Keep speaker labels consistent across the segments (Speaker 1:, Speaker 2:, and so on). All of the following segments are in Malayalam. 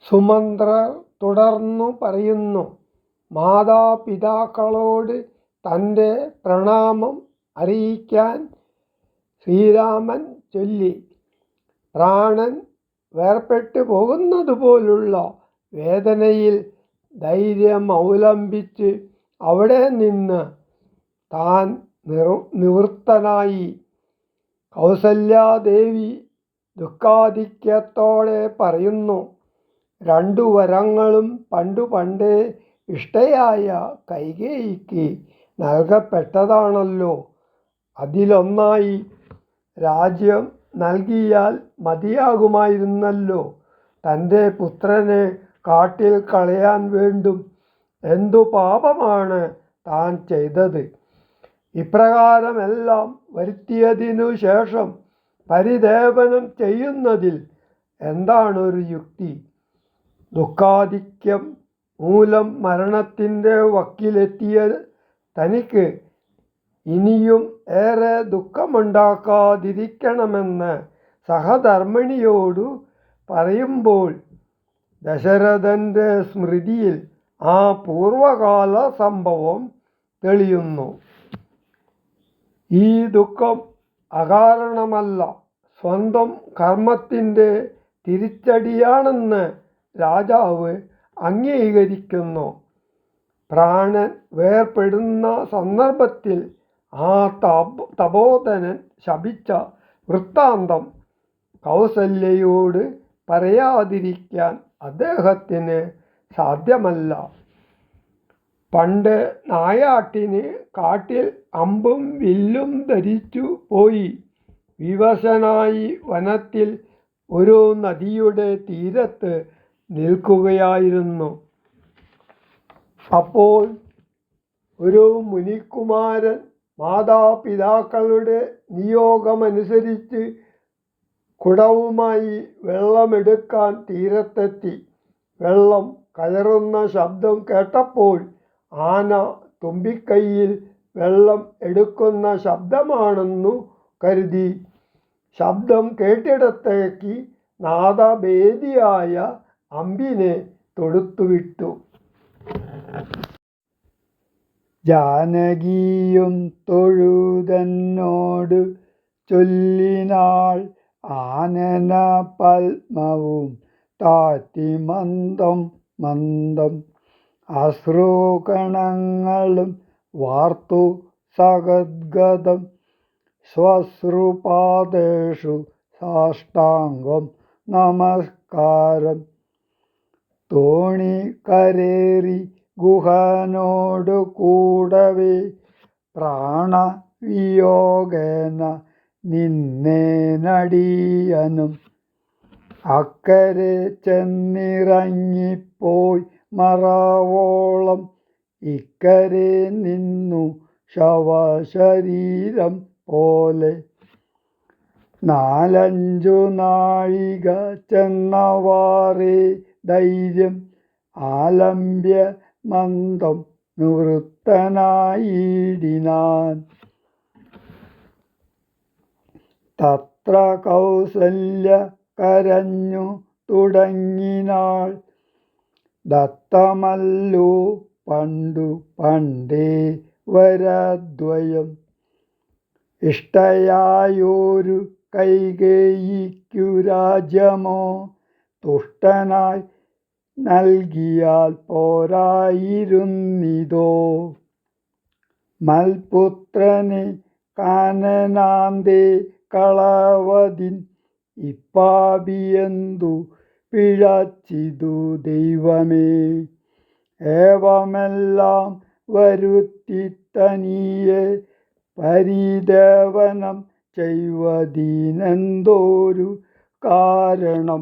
Speaker 1: സുമന്ത്രർ തുടർന്നു പറയുന്നു. മാതാപിതാക്കളോട് തൻ്റെ പ്രണാമം അറിയിക്കാൻ ശ്രീരാമൻ ചൊല്ലി. പ്രാണൻ വേർപെട്ടു പോകുന്നതുപോലുള്ള വേദനയിൽ ധൈര്യമവലംബിച്ച് അവിടെ നിന്ന് താൻ നിവൃത്തനായി. കൗസല്യാദേവി ദുഃഖാധിക്യത്തോടെ പറയുന്നു. 2 വരങ്ങളും പണ്ടേ ഇഷ്ടയായ കൈകേയിക്ക് നൽകപ്പെട്ടതാണല്ലോ. അതിലൊന്നായി രാജ്യം നൽകിയാൽ മതിയാകുമായിരുന്നല്ലോ. തൻ്റെ പുത്രനെ കാട്ടിൽ കളയാൻ വേണ്ടും എന്തു പാപമാണ് താൻ ചെയ്തത്? ഇപ്രകാരമെല്ലാം വരുത്തിയതിനു ശേഷം പരിദേവനം ചെയ്യുന്നതിൽ എന്താണൊരു യുക്തി? ദുഃഖാധിക്യം മൂലം മരണത്തിൻ്റെ വക്കിലെത്തിയ തനിക്ക് ഇനിയും ഏറെ ദുഃഖമുണ്ടാക്കാതിരിക്കണമെന്ന് സഹധർമ്മിണിയോടു പറയുമ്പോൾ ദശരഥൻ്റെ സ്മൃതിയിൽ ആ പൂർവകാല സംഭവം തെളിയുന്നു. ഈ ദുഃഖം അകാരണമല്ല, സ്വന്തം കർമ്മത്തിൻ്റെ തിരിച്ചടിയാണെന്ന് രാജാവ് അംഗീകരിക്കുന്നു. പ്രാണൻ വേർപെടുന്ന സന്ദർഭത്തിൽ ആ തപോധനൻ ശപിച്ച വൃത്താന്തം കൗസല്യയോട് പറയാതിരിക്കാൻ അദ്ദേഹത്തിന് സാധ്യമല്ല. പണ്ട് നായാട്ടിന് കാട്ടിൽ അമ്പും വില്ലും ധരിച്ചു പോയി വിവശനായി വനത്തിൽ ഒരു നദിയുടെ തീരത്ത് നിൽക്കുകയായിരുന്നു. അപ്പോൾ ഒരു മുനികുമാരൻ മാതാപിതാക്കളുടെ നിയോഗമനുസരിച്ച് കുടവുമായി വെള്ളമെടുക്കാൻ തീരത്തെത്തി. വെള്ളം കയറുന്ന ശബ്ദം കേട്ടപ്പോൾ ആന തുമ്പിക്കൈയിൽ വെള്ളം എടുക്കുന്ന ശബ്ദമാണെന്നു കരുതി ശബ്ദം കേട്ടിടത്തേക്ക് നാദഭേദിയായ അമ്പിനെ തൊടുത്തുവിട്ടു. ജാനകിയും തൊഴുതെന്നോട് ചൊല്ലിനാൾ, ആനന പത്മവും താഴ്ത്തി മന്ദം മന്ദം അശ്രുകണങ്ങളും വാർത്തു സഗദ്ഗദം ശ്വശ്രുപാദേഷു സാഷ്ടാംഗം നമസ്കാരം. തോണി കരേറി ഗുഹനോടു കൂടവേ പ്രാണവിയോഗേന നിന്നേനടിയനും. അക്കരെ ചെന്നിറങ്ങിപ്പോയി മറവോളം ഇക്കരെ നിന്നു ശവശരീരം പോലെ. 4-5 നാഴിക ചെന്നവാറേ ധൈര്യം ആലംബ്യ മന്ദം നിവൃത്തനായിടിനാൻ. തത്ര കൗസല്യ കരഞ്ഞു തുടങ്ങിനാൾ, ദത്തമല്ലോ പണ്ടേ വരദ്വയം. ഇഷ്ടയായൊരു കൈകേയിക്കു രാജ്യമോ തുഷ്ടനായി നൽകിയാൽ പോരായിരുന്നിതോ? മൽപുത്രനെ കാനനാന്തേ കളവതിൻ ഇപ്പാപിയെന്തു പിഴച്ചിതു ദൈവമേ. ഏവമെല്ലാം വരുത്തി തനിയെ പരിദേവനം ചെയ്വതിനെന്തോരു കാരണം?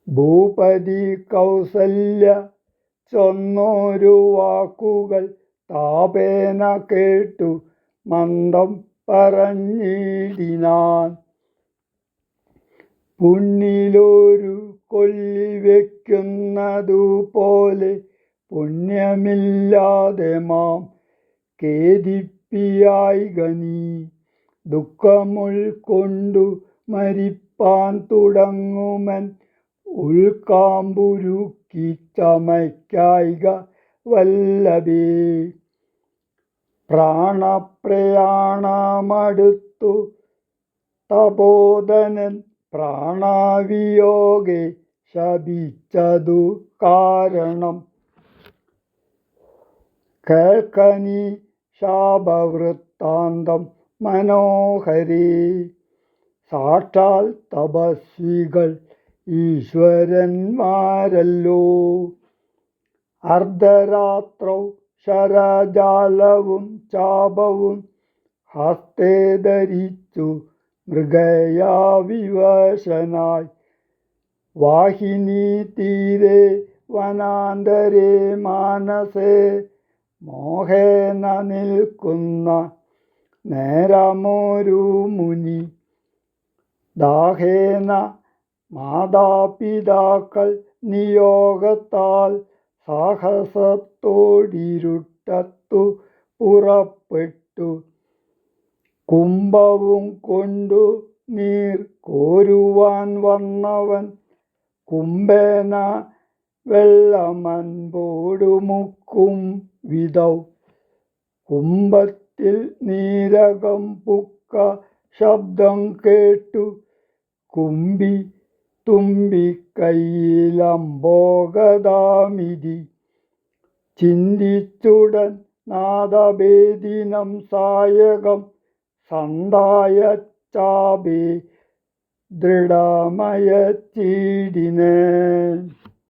Speaker 1: ഭൂപതി കൗസല്യ ചൊന്നൊരു വാക്കുകൾ താപേന കേട്ടു മന്ദം പറഞ്ഞിടിനാൻ. പുണ്ണിലൊരു കൊല്ലി വയ്ക്കുന്നതുപോലെ പുണ്യമില്ലാതെ മാം ഖേദിപ്പിയായിക നീ. ദുഃഖമുൾക്കൊണ്ടു മരിപ്പാനായി ചലിപ്പാൻ തുടങ്ങുമൻ ഉൾക്കാമ്പുരുക്കി ചമയ്ക്കായിക വല്ലഭേ. പ്രാണപ്രയാണമടുത്തു തപോധനൻ പ്രാണവിയോഗെ ശപിച്ചതു കാരണം. കേൾക്കനീ ശാപവൃത്താന്തം മനോഹരേ. സാക്ഷാൽ തപസ്വികൾ ഈശ്വരന്മാരല്ലോ. അർദ്ധരാത്രൗ ശരജാലവും ചാപവും ഹസ്തേ ധരിച്ചു മൃഗയാ വിവശനായി വാഹിനീ തീരെ വനാന്തരേ മാനസേ മോഹേന നിൽക്കുന്ന നേരമൊരു മുനി. ദാഹേന മാതാപിതാക്കൾ നിയോഗത്താൽ സാഹസത്തോടിരുട്ടത്തു പുറപ്പെട്ടു. കുംഭവും കൊണ്ടു നീർ കോരുവാൻ വന്നവൻ കുംഭേന വെള്ളമൻപോടു മുക്കും വിധൗ. കുംഭത്തിൽ നീരകം പുക്ക ശബ്ദം കേട്ടു കുമ്പി തുമ്പിക്കൈയിലംബോഗതാമിതി. ചിന്തിച്ചുടൻ നാദഭേദിനം സായകം സന്ധായ ചാപേ ദൃഢമയച്ചീടിനേൻ.